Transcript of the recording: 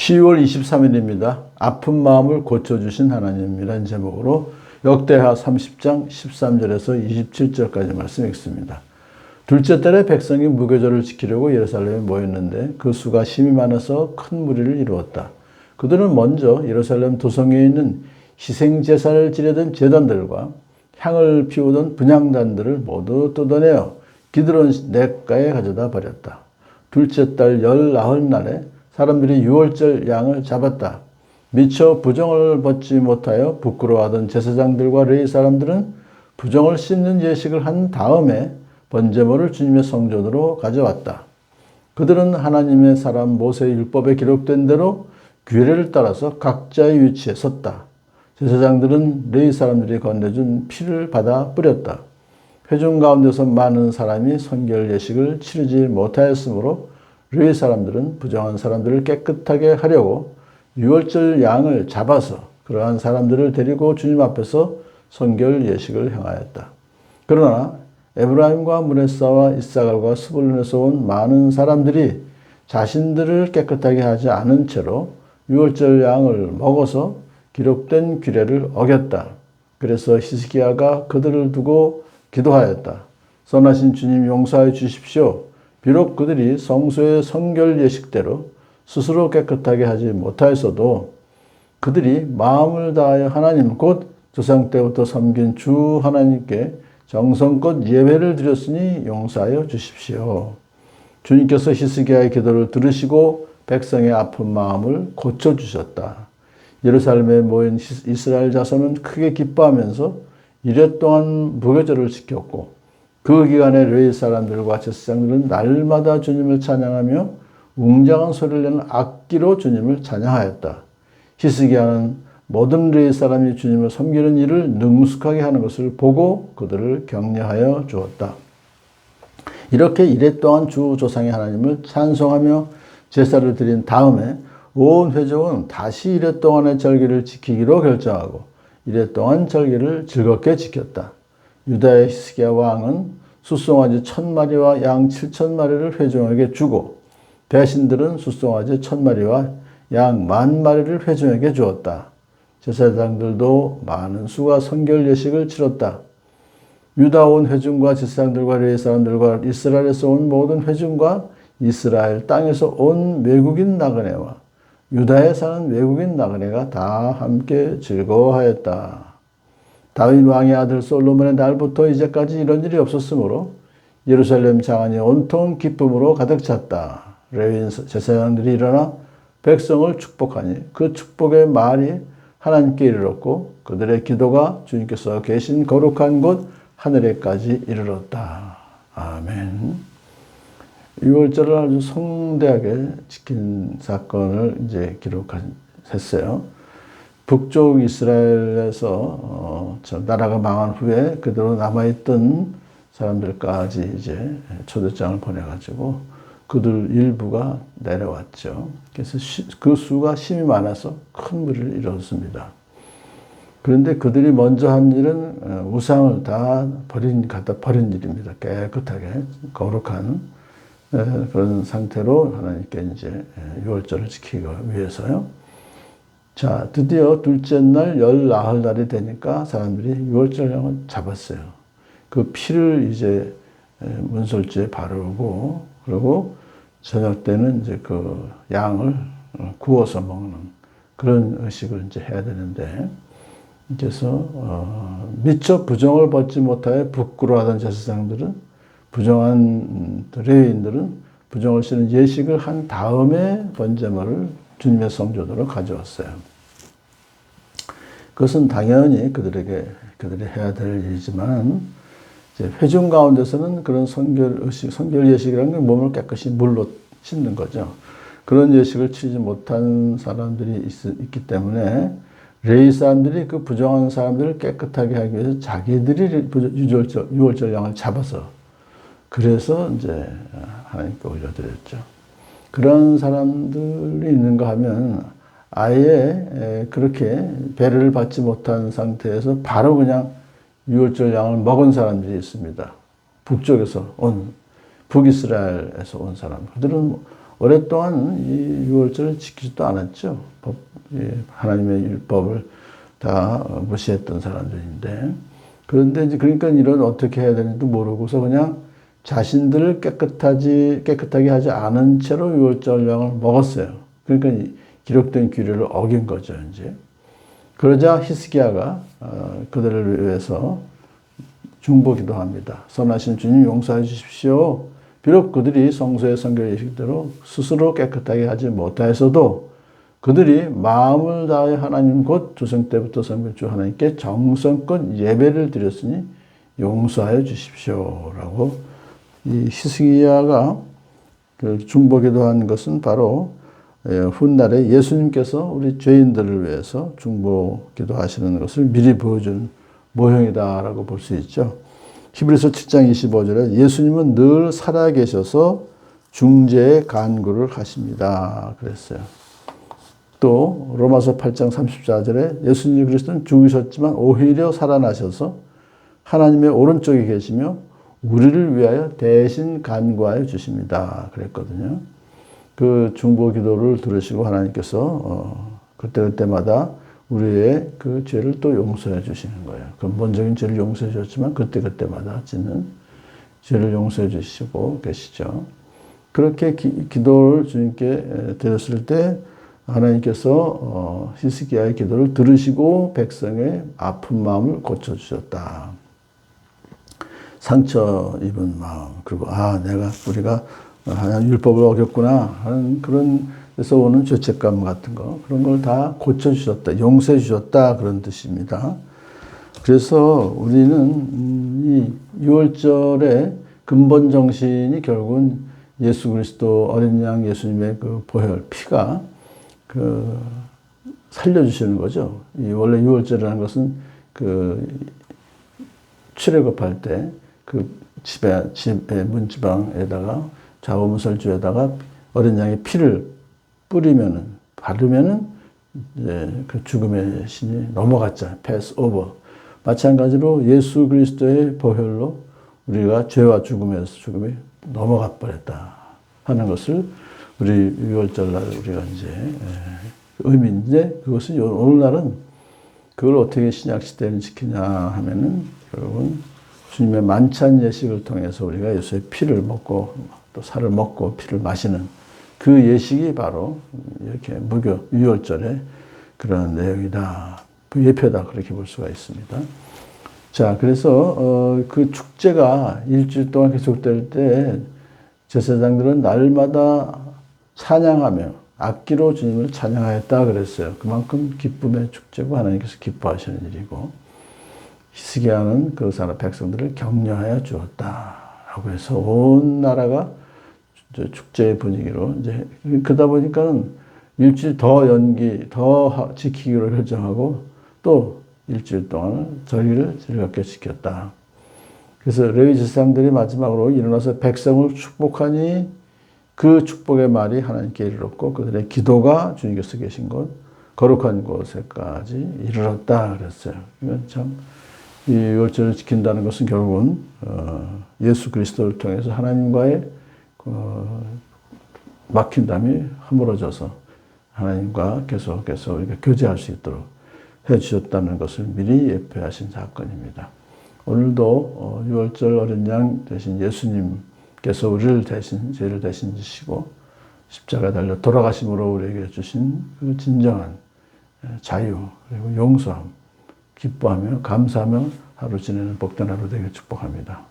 10월 23일입니다. 아픈 마음을 고쳐주신 하나님이라는 제목으로 역대하 30장 13절에서 27절까지 말씀 읽습니다. 둘째 달에 백성이 무교절을 지키려고 예루살렘에 모였는데 그 수가 심히 많아서 큰 무리를 이루었다. 그들은 먼저 예루살렘 도성에 있는 희생제사를 지내던 제단들과 향을 피우던 분향단들을 모두 뜯어내어 기드론 냇가에 가져다 버렸다. 둘째 달 19날에 사람들이 유월절 양을 잡았다. 미처 부정을 벗지 못하여 부끄러워하던 제사장들과 레위 사람들은 부정을 씻는 예식을 한 다음에 번제물을 주님의 성전으로 가져왔다. 그들은 하나님의 사람 모세의 율법에 기록된 대로 규례를 따라서 각자의 위치에 섰다. 제사장들은 레위 사람들이 건네준 피를 받아 뿌렸다. 회중 가운데서 많은 사람이 성결 예식을 치르지 못하였으므로 레위 사람들은 부정한 사람들을 깨끗하게 하려고 유월절 양을 잡아서 그러한 사람들을 데리고 주님 앞에서 성결 예식을 행하였다. 그러나 에브라임과 므낫사와 이사갈과 스불론에서 온 많은 사람들이 자신들을 깨끗하게 하지 않은 채로 유월절 양을 먹어서 기록된 규례를 어겼다. 그래서 히스기야가 그들을 두고 기도하였다. 선하신 주님 용서해 주십시오. 비록 그들이 성소의 성결 예식대로 스스로 깨끗하게 하지 못하였어도 그들이 마음을 다하여 하나님 곧 조상 때부터 섬긴 주 하나님께 정성껏 예배를 드렸으니 용서하여 주십시오. 주님께서 히스기야의 기도를 들으시고 백성의 아픈 마음을 고쳐주셨다. 예루살렘에 모인 이스라엘 자손은 크게 기뻐하면서 이래 동안 무교절을 지켰고 그 기간에 레위 사람들과 제사장들은 날마다 주님을 찬양하며 웅장한 소리를 내는 악기로 주님을 찬양하였다. 히스기야는 모든 레위 사람이 주님을 섬기는 일을 능숙하게 하는 것을 보고 그들을 격려하여 주었다. 이렇게 이래 동안 주 조상의 하나님을 찬송하며 제사를 드린 다음에 온 회족은 다시 이래 동안의 절기를 지키기로 결정하고 이래 동안 절기를 즐겁게 지켰다. 유다의 히스기야 왕은 숫송아지 1000마리와 양 7000마리를 회중에게 주고 대신들은 숫송아지 1000마리와 양 10,000마리를 회중에게 주었다. 제사장들도 많은 수가 성결 예식을 치렀다. 유다 온 회중과 제사장들과 레위 사람들과 이스라엘에서 온 모든 회중과 이스라엘 땅에서 온 외국인 나그네와 유다에 사는 외국인 나그네가 다 함께 즐거워하였다. 다윗 왕의 아들 솔로몬의 날부터 이제까지 이런 일이 없었으므로 예루살렘 장안이 온통 기쁨으로 가득 찼다. 레위 제사장들이 일어나 백성을 축복하니 그 축복의 말이 하나님께 이르렀고 그들의 기도가 주님께서 계신 거룩한 곳 하늘에까지 이르렀다. 아멘. 유월절을 아주 성대하게 지킨 사건을 이제 기록했어요. 북쪽 이스라엘에서 나라가 망한 후에 그대로 남아있던 사람들까지 이제 초대장을 보내가지고 그들 일부가 내려왔죠. 그래서 그 수가 심히 많아서 큰 무리를 이뤘습니다. 그런데 그들이 먼저 한 일은 우상을 다 갖다 버린 일입니다. 깨끗하게 거룩한 그런 상태로 하나님께 이제 유월절을 지키기 위해서요. 자, 드디어 둘째 날 19날이 되니까 사람들이 유월절 양을 잡았어요. 그 피를 이제 문설주에 바르고 그리고 저녁 때는 이제 그 양을 구워서 먹는 그런 의식을 이제 해야 되는데 그래서 미처 부정을 벗지 못하여 부끄러워하던 제사장들은 부정한 레위인들은 부정을 씻는 예식을 한 다음에 번제물을 주님의 성전으로 가져왔어요. 그것은 당연히 그들이 해야 될 일이지만 이제 회중 가운데서는 그런 성결 예식이라는 게 몸을 깨끗이 물로 씻는 거죠. 그런 예식을 치르지 못한 사람들이 있기 때문에 레위 사람들이 그 부정한 사람들을 깨끗하게 하기 위해서 자기들이 유월절 양을 잡아서 그래서 이제 하나님께 올려드렸죠. 그런 사람들이 있는가 하면 아예 그렇게 배려를 받지 못한 상태에서 바로 그냥 유월절 양을 먹은 사람들이 있습니다. 북쪽에서 온, 북이스라엘에서 온 사람. 그들은 오랫동안 이 유월절을 지키지도 않았죠. 하나님의 율법을 다 무시했던 사람들인데. 그런데 이제 그러니까 이런 어떻게 해야 되는지도 모르고서 그냥 자신들을 깨끗하게 하지 않은 채로 유월절량을 먹었어요. 그러니까 기록된 규례를 어긴 거죠, 이제. 그러자 히스기야가 그들을 위해서 중보기도 합니다. 선하신 주님 용서해 주십시오. 비록 그들이 성소의 성결 예식대로 스스로 깨끗하게 하지 못하였어도 그들이 마음을 다해 하나님 곧 조상 때부터 성별주 하나님께 정성껏 예배를 드렸으니 용서하여 주십시오라고 이 히스기야가 그 중보기도한 것은 바로 훗날에 예수님께서 우리 죄인들을 위해서 중보기도하시는 것을 미리 보여준 모형이다라고 볼 수 있죠. 히브리서 7장 25절에 예수님은 늘 살아계셔서 중재의 간구를 하십니다. 그랬어요. 또 로마서 8장 34절에 예수님 그리스도는 죽으셨지만 오히려 살아나셔서 하나님의 오른쪽에 계시며 우리를 위하여 대신 간구하여 주십니다. 그랬거든요. 그 중보 기도를 들으시고 하나님께서 그때마다 우리의 그 죄를 또 용서해 주시는 거예요. 근본적인 죄를 용서해 주셨지만 그때마다 짓는 죄를 용서해 주시고 계시죠. 그렇게 기도를 주님께 드렸을 때 하나님께서 히스기야의 기도를 들으시고 백성의 아픈 마음을 고쳐주셨다. 상처 입은 마음, 그리고 우리가 율법을 어겼구나 하는 그런 데서 오는 죄책감 같은 거, 그런 걸 다 고쳐주셨다, 용서해 주셨다, 그런 뜻입니다. 그래서 우리는 이 유월절의 근본 정신이 결국은 예수 그리스도 어린 양 예수님의 그 보혈, 피가 살려주시는 거죠. 이 원래 유월절이라는 것은 출애굽할 때 집의 문지방에다가 좌우문설주에다가 어린 양의 피를 바르면은 이제 그 죽음의 신이 넘어갔잖아요. 패스 오버. 마찬가지로 예수 그리스도의 보혈로 우리가 죄와 죽음에서 죽음이 넘어가 버렸다 하는 것을 우리 유월절날 우리가 이제 의미인데, 그것은 오늘날은 그걸 어떻게 신약시대를 지키냐 하면은 결국은 주님의 만찬 예식을 통해서 우리가 예수의 피를 먹고 또 살을 먹고 피를 마시는 그 예식이 바로 이렇게 유월절의 그런 내용이다. 그 예표다. 그렇게 볼 수가 있습니다. 자, 그래서 그 축제가 일주일 동안 계속될 때 제사장들은 날마다 찬양하며 악기로 주님을 찬양하였다 그랬어요. 그만큼 기쁨의 축제고 하나님께서 기뻐하시는 일이고, 히스기야는 그 사람 백성들을 격려하여 주었다라고 해서 온 나라가 축제의 분위기로 이제 그러다 보니까는 일주일 더 지키기로 결정하고 또 일주일 동안 절기를 즐겁게 지켰다. 그래서 레위 제사장들이 마지막으로 일어나서 백성을 축복하니 그 축복의 말이 하나님께 이르렀고 그들의 기도가 주님께서 계신 곳 거룩한 곳에까지 이르렀다 그랬어요. 이건 참 이 유월절을 지킨다는 것은 결국은 예수 그리스도를 통해서 하나님과의 막힌담이 허물어져서 하나님과 계속해서 우리가 교제할 수 있도록 해주셨다는 것을 미리 예표하신 사건입니다. 오늘도 유월절 어린 양 대신 예수님께서 우리를 대신 죄를 대신 지시고 십자가에 달려 돌아가심으로 우리에게 주신 그 진정한 자유 그리고 용서함 기뻐하며 감사하며 하루 지내는 복된 하루 되길 축복합니다.